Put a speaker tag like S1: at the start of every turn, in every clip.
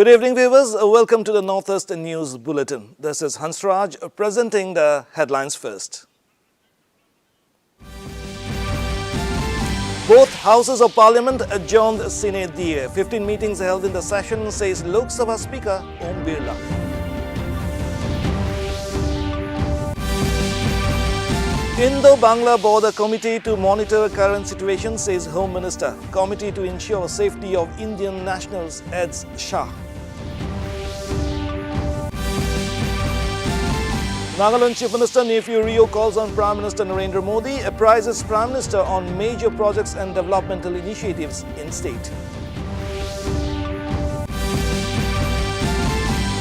S1: Good evening, viewers. Welcome to the Northeast News Bulletin. This is Hansraj presenting the headlines first. Both houses of Parliament adjourned sine die. 15 meetings held in the session, says Lok Sabha Speaker Om Birla. Indo-Bangla border committee to monitor current situation, says Home Minister. Committee to ensure safety of Indian nationals, adds Shah. Nagaland Chief Minister Nephew Rio calls on Prime Minister Narendra Modi, apprises Prime Minister on major projects and developmental initiatives in state.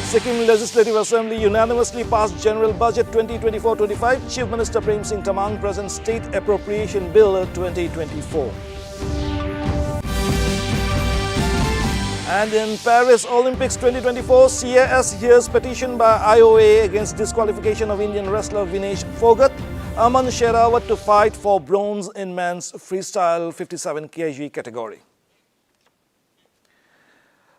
S1: Sikkim Legislative Assembly unanimously passed General Budget 2024-25. Chief Minister Prem Singh Tamang presents State Appropriation Bill 2024. And in Paris Olympics 2024, CAS hears petition by IOA against disqualification of Indian wrestler Vinesh Phogat. Aman Sherawat to fight for bronze in men's freestyle 57 kg category.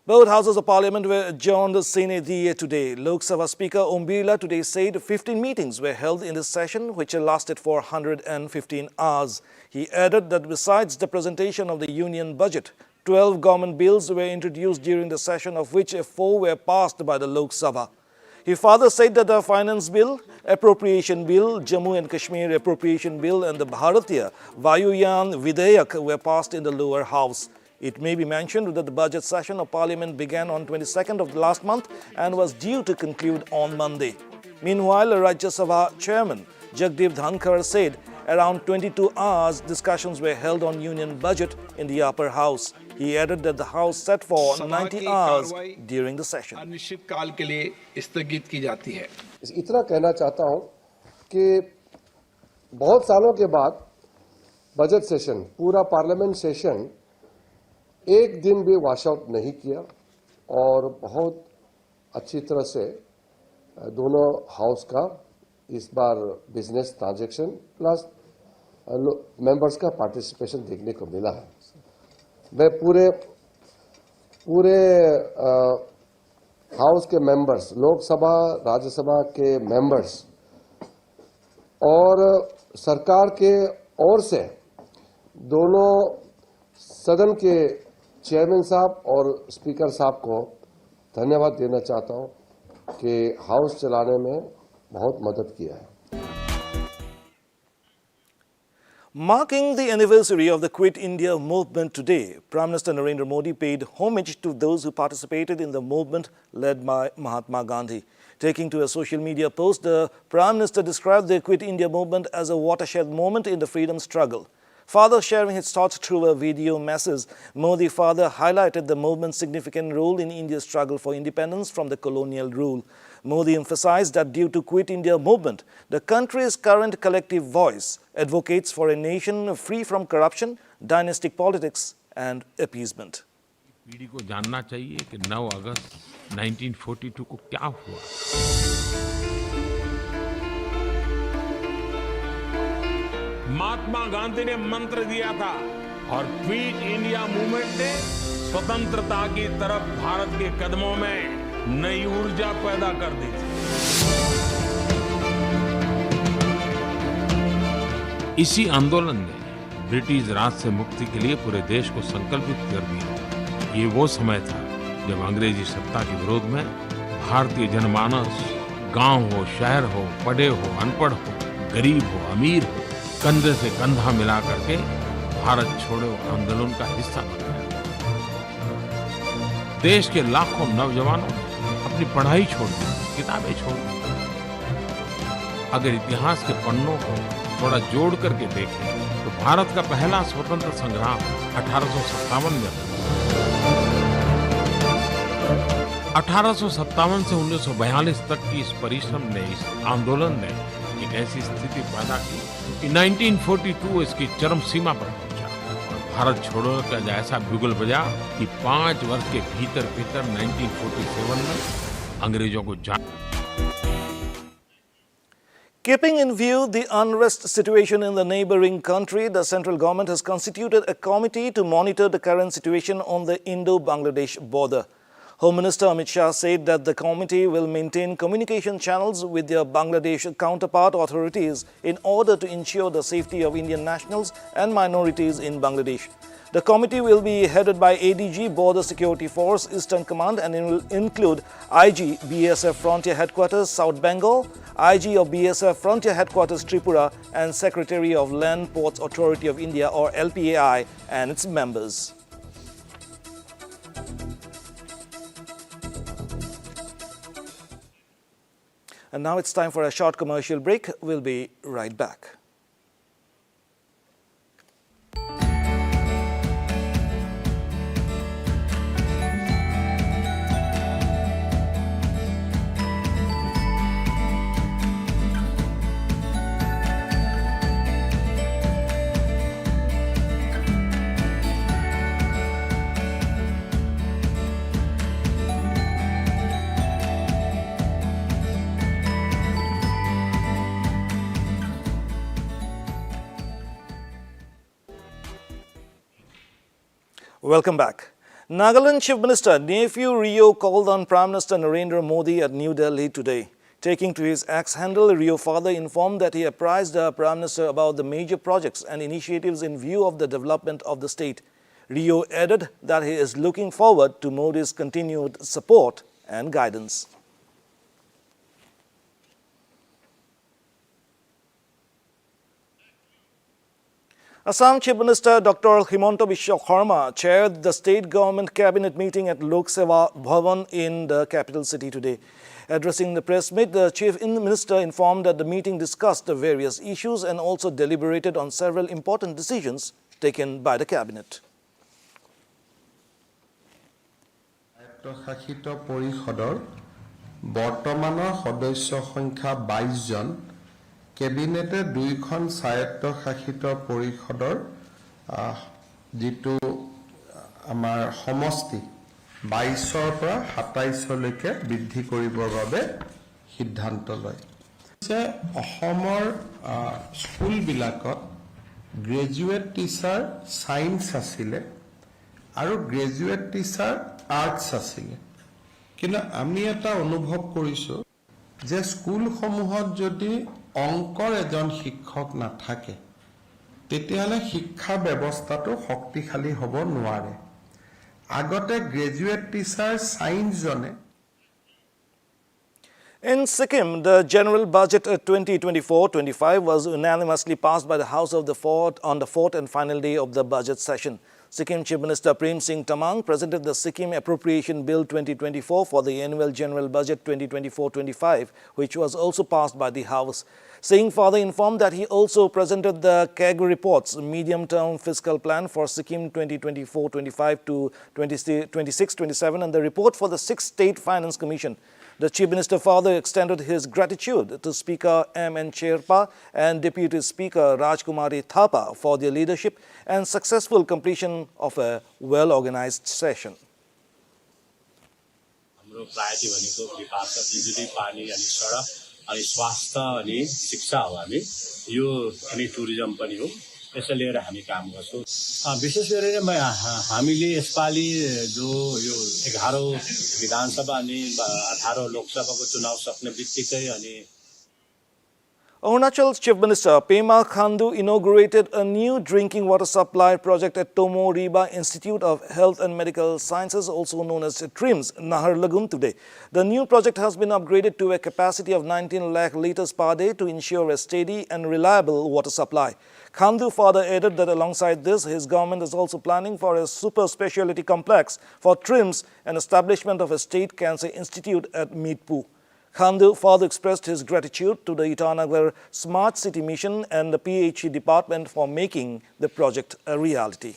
S1: Both houses of Parliament were adjourned sine die today. Lok Sabha Speaker Om Birla today said 15 meetings were held in this session, which lasted for 115 hours. He added that besides the presentation of the Union Budget, 12 government bills were introduced during the session, of which 4 were passed by the Lok Sabha. He further said that the Finance Bill, Appropriation Bill, Jammu and Kashmir Appropriation Bill and the Bharatiya Vayuyan Vidayak were passed in the lower house. It may be mentioned that the budget session of Parliament began on 22nd of the last month and was due to conclude on Monday. Meanwhile, Rajya Sabha Chairman Jagdeep Dhankar said around 22 hours discussions were held on Union Budget in the upper house. He added that the House sat for 90 hours during the session.
S2: अनिश्चित काल के लिए स्थगित की जाती है।
S3: इतना कहना चाहता हूं कि बहुत सालों के बाद बजट सेशन, पूरा पार्लियामेंट सेशन एक दिन भी वॉश आउट नहीं किया और बहुत अच्छी तरह से दोनों हाउस का इस बार बिजनेस ट्रांजैक्शन प्लस मेंबर्स का पार्टिसिपेशन देखने को मिला है। मैं पूरे हाउस के मेंबर्स, लोकसभा राज्यसभा के मेंबर्स और सरकार के ओर से दोनों सदन के चेयरमैन साहब और स्पीकर साहब को धन्यवाद देना चाहता हूं कि हाउस चलाने में बहुत मदद किया है।
S1: Marking the anniversary of the Quit India movement today, Prime Minister Narendra Modi paid homage to those who participated in the movement led by Mahatma Gandhi. Taking to a social media post, the Prime Minister described the Quit India movement as a watershed moment in the freedom struggle. Further sharing his thoughts through a video message, Modi further highlighted the movement's significant role in India's struggle for independence from the colonial rule. Modi emphasized that due to Quit India movement, the country's current collective voice advocates for a nation free from corruption, dynastic politics and appeasement.
S4: पीढ़ी को जानना चाहिए कि 9 अगस्त 1942 को क्या हुआ। महात्मा गांधी ने मंत्र दिया था और क्विट इंडिया मूवमेंट ने स्वतंत्रता की तरफ भारत के कदमों में नई ऊर्जा पैदा कर दी थी। इसी आंदोलन ने ब्रिटिश राज से मुक्ति के लिए पूरे देश को संकल्पित कर दिया। ये वो समय था जब अंग्रेजी सत्ता के विरोध में भारतीय जनमानस, गांव हो, शहर हो, पढ़े हो, अनपढ़ हो, गरीब हो, अमीर हो, कंधे से कंधा मिला करके भारत छोड़ो आंदोलन का हिस्सा बन गया। देश के लाखों नौजवानों ने अपनी पढ़ाई छोड़ दी, किताबें छोड़ दी। अगर इतिहास के पन्नों को थोड़ा जोड़ करके देखें तो भारत का पहला स्वतंत्र संग्राम 1857 में हुआ। 1857 से 1942 तक की इस परिश्रम ने, इस आंदोलन ने एक ऐसी स्थिति पैदा की कि 1942 इसकी चरम सीमा पर पहुंचा और भारत छोड़ो का ऐसा बिगुल बजा कि 5 वर्ष के भीतर 1947 में अंग्रेजों को जान।
S1: Keeping in view the unrest situation in the neighboring country, the central government has constituted a committee to monitor the current situation on the Indo-Bangladesh border. Home Minister Amit Shah said that the committee will maintain communication channels with their Bangladesh counterpart authorities in order to ensure the safety of Indian nationals and minorities in Bangladesh. The committee will be headed by ADG Border Security Force Eastern Command and it will include IG BSF Frontier Headquarters South Bengal, IG of BSF Frontier Headquarters Tripura and Secretary of Land Ports Authority of India or LPAI and its members. And now it's time for a short commercial break. We'll be right back. Welcome back. Nagaland Chief Minister Nephew Rio called on Prime Minister Narendra Modi at New Delhi today. Taking to his X handle, Rio father informed that he apprised the Prime Minister about the major projects and initiatives in view of the development of the state. Rio added that he is looking forward to Modi's continued support and guidance. Assam Chief Minister Dr. Himanta Biswa Sarma chaired the state government cabinet meeting at Lok Seva Bhavan in the capital city today. Addressing the press meet, the Chief Minister informed that the meeting discussed the various issues and also deliberated on several important decisions taken by the cabinet.
S5: শাসিত পৰিষদৰ বৰ্তমানৰ সদস্য সংখ্যা 22 জন কেবিনেটে দুইখন স্বায়ত্তশাসিত পৰিষদৰ যেটো আমাৰ সমষ্টি 22ৰ পৰা 27 লৈকে বৃদ্ধি কৰিবৰ বাবে সিদ্ধান্ত লয় যে অসমৰ স্কুল বিলাকত গ্ৰেজুৱেট টিচাৰ সায়েন্স আছিল আৰু গ্ৰেজুৱেট টিচাৰ আৰ্টস আছিল কিন্তু আমি এটা অনুভৱ কৰিছো যে স্কুলসমূহত যদি অংকৰ এজন শিক্ষক নাথাকে তেতিয়ালে শিক্ষা ব্যৱস্থাটো শক্তিশালী হ'ব নোৱাৰে আগতে গ্ৰেজুৱেট টিচাৰ সায়েন্স জনে
S1: In Sikkim, the General Budget 2024-25 was unanimously passed by the House of the Fort on the fourth and final day of the budget session. Sikkim Chief Minister Prem Singh Tamang presented the Sikkim Appropriation Bill 2024 for the Annual General Budget 2024-25, which was also passed by the House. Singh further informed that he also presented the KEG reports, medium-term fiscal plan for Sikkim 2024-25 to 26-27 and the report for the 6th State Finance Commission. The Chief Minister further extended his gratitude to Speaker M.N. Sherpa and Deputy Speaker Rajkumari Thapa for their leadership and successful completion of a well-organized session.
S6: हाम्रो priority भनेको विकास बिजुली पानी अनि सडक अनि स्वास्थ्य अनि शिक्षा हो हामी यो अनि टुरिज्म पनि हो यसले लिएर हामी काम गर्छौं विशेष गरेर हामीले यसपाली जो यो 11औं विधानसभा अनि 18औं लोकसभाको चुनाव सक्ने बित्तिकै अनि
S1: Arunachal's Chief Minister Pema Khandu inaugurated a new drinking water supply project at Tomo Riba Institute of Health and Medical Sciences, also known as TRIMS, Naharlagun today. The new project has been upgraded to a capacity of 19 lakh litres per day to ensure a steady and reliable water supply. Khandu further added that alongside this, his government is also planning for a super speciality complex for TRIMS and establishment of a state cancer institute at Meetpu. Khandu further expressed his gratitude to the Itanagar Smart City Mission and the PHE department for making the project a reality.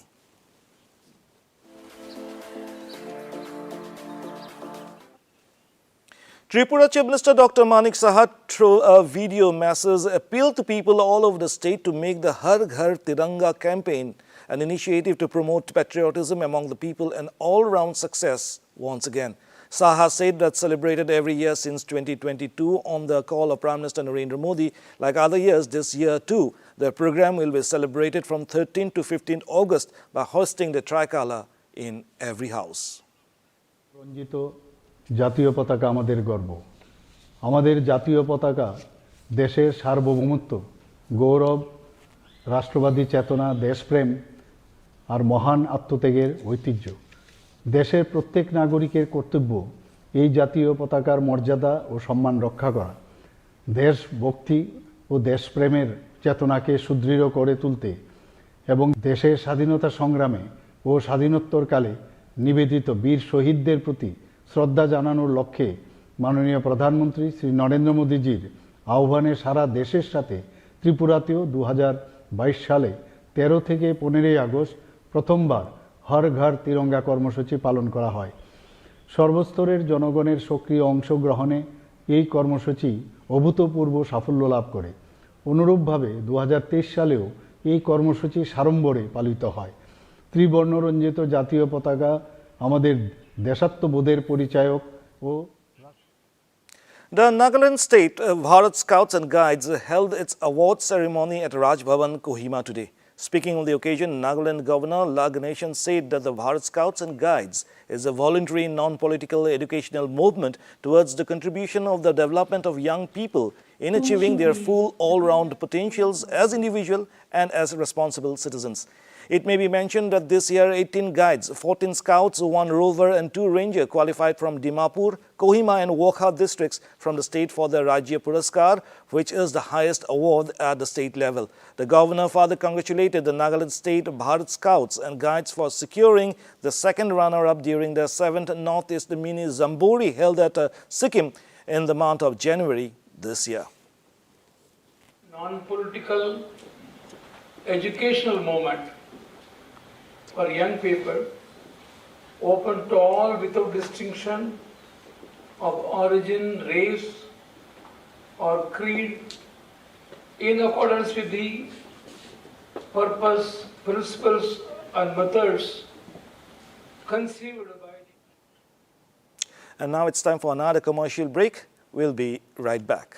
S1: Tripura Chief Minister Dr. Manik Saha, through a video message, appealed to people all over the state to make the Har Ghar Tiranga campaign an initiative to promote patriotism among the people and all-round success once again. Saha said that celebrated every year since 2022 on the call of Prime Minister Narendra Modi. Like other years, this year too, the program will be celebrated from 13th to 15th August by hosting the tricolour in every house.
S7: রঞ্জিত জাতীয় পতাকা আমাদের গর্ব। আমাদের জাতীয় পতাকা দেশের সার্বভৌমত্ব, গৌরব, রাষ্ট্রবাদী চেতনা, দেশপ্রেম আর মহান আত্মত্যাগের ঐতিহ্য। দেশের প্রত্যেক নাগরিকের কর্তব্য এই জাতীয় পতাকার মর্যাদা ও সম্মান রক্ষা করা, দেশভক্তি ও দেশপ্রেমের চেতনাকে সুদৃঢ় করে তুলতে এবং দেশের স্বাধীনতা সংগ্রামে ও স্বাধীনোত্তরকালে নিবেদিত বীর শহীদদের প্রতি শ্রদ্ধা জানানোর লক্ষ্যে মাননীয় প্রধানমন্ত্রী শ্রী নরেন্দ্র মোদীজির আহ্বানে সারা দেশের সাথে ত্রিপুরাতেও 2022 সালে 13 থেকে 15 আগস্ট প্রথমবার হর ঘর তিরঙ্গা কর্মসূচি পালন করা হয়। সর্বস্তরের জনগণের সক্রিয় অংশগ্রহণে এই কর্মসূচি অভূতপূর্ব সাফল্য লাভ করে। অনুরূপভাবে 2023 সালেও এই কর্মসূচি সাড়ম্বরে পালিত হয়। ত্রিবর্ণরঞ্জিত জাতীয় পতাকা আমাদের দেশাত্মবোধের পরিচায়ক ও
S1: The Nagaland State Bharat Scouts and Guides held its award ceremony at Raj Bhavan, Kohima today. Speaking on the occasion, Nagaland Governor La Ganeshan said that the Bharat Scouts and Guides is a voluntary, non-political educational movement towards the contribution of the development of young people in achieving their full all-round potentials as individual and as responsible citizens. It may be mentioned that this year 18 guides, 14 scouts, 1 rover and 2 ranger qualified from Dimapur, Kohima and Wokha districts from the state for the Rajya Puraskar, which is the highest award at the state level. The governor further congratulated the Nagaland State Bharat Scouts and Guides for securing the second runner-up during the 7th Northeast Mini Zambori held at Sikkim in the month of January this year.
S2: Non-political educational moment for young people, open to all without distinction of origin, race or creed, in accordance with the purpose, principles and methods conceived by.
S1: And now it's time for another commercial break. We'll be right back.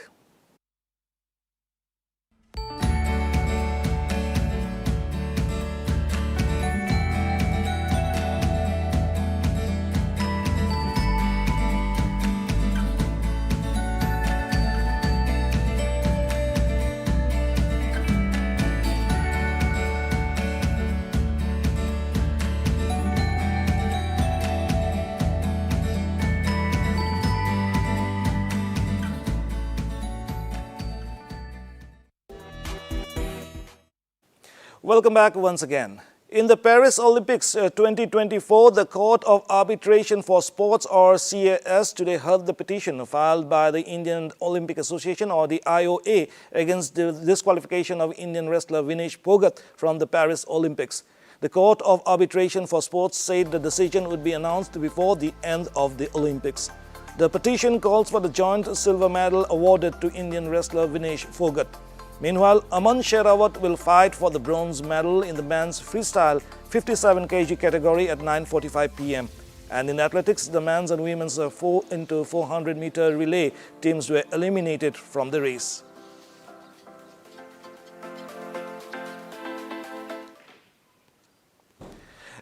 S1: Welcome back once again. In the Paris Olympics 2024, the Court of Arbitration for Sports or CAS today heard the petition filed by the Indian Olympic Association or the IOA against the disqualification of Indian wrestler Vinesh Phogat from the Paris Olympics. The Court of Arbitration for Sports said the decision would be announced before the end of the Olympics. The petition calls for the joint silver medal awarded to Indian wrestler Vinesh Phogat. Meanwhile, Aman Sherawat will fight for the bronze medal in the men's freestyle 57 kg category at 9:45 p.m. And in athletics, the men's and women's 4x400 meter relay teams were eliminated from the race.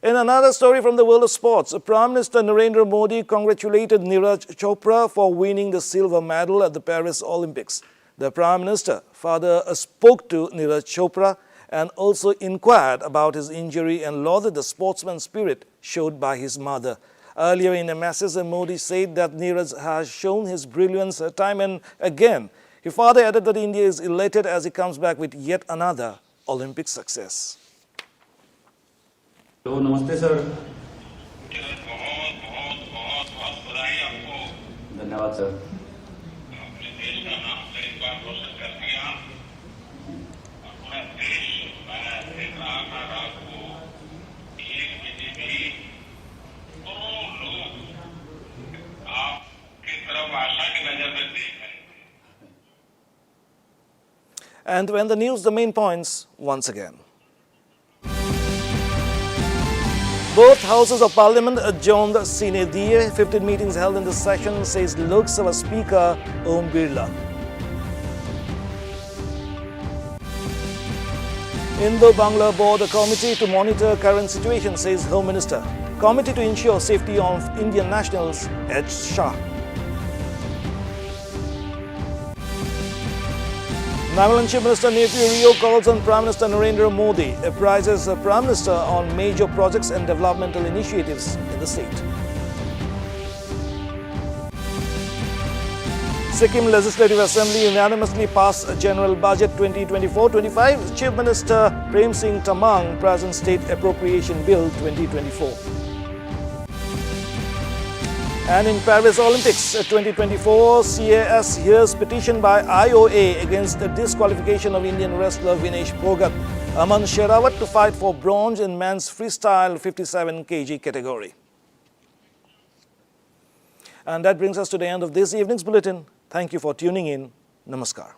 S1: In another story from the world of sports, Prime Minister Narendra Modi congratulated Neeraj Chopra for winning the silver medal at the Paris Olympics. The Prime Minister further spoke to Neeraj Chopra and also inquired about his injury and lauded the sportsman spirit showed by his mother. Earlier in a message, Modi said that Neeraj has shown his brilliance time and again. He further added that India is elated as he comes back with yet another Olympic success.
S8: तो नमस्ते sir. धन्यवाद sir.
S1: And when the news, the main points once again. Both houses of parliament adjourned sine die. 15 meetings held in the session, says Lok Sabha Speaker Om Birla. Indo-Bangla Board Committee to monitor current situation, says Home Minister. Committee to ensure safety of Indian nationals, H. Shah. Nagaland Chief Minister Nephew Rio calls on Prime Minister Narendra Modi, apprises the Prime Minister on major projects and developmental initiatives in the state. Sikkim Legislative Assembly unanimously passed General Budget 2024-25. Chief Minister Prem Singh Tamang presents State Appropriation Bill 2024. And in Paris Olympics 2024, CAS hears petition by IOA against the disqualification of Indian wrestler Vinesh Phogat. Aman Sherawat to fight for bronze in men's freestyle 57 kg category. And that brings us to the end of this evening's bulletin. Thank you for tuning in. Namaskar.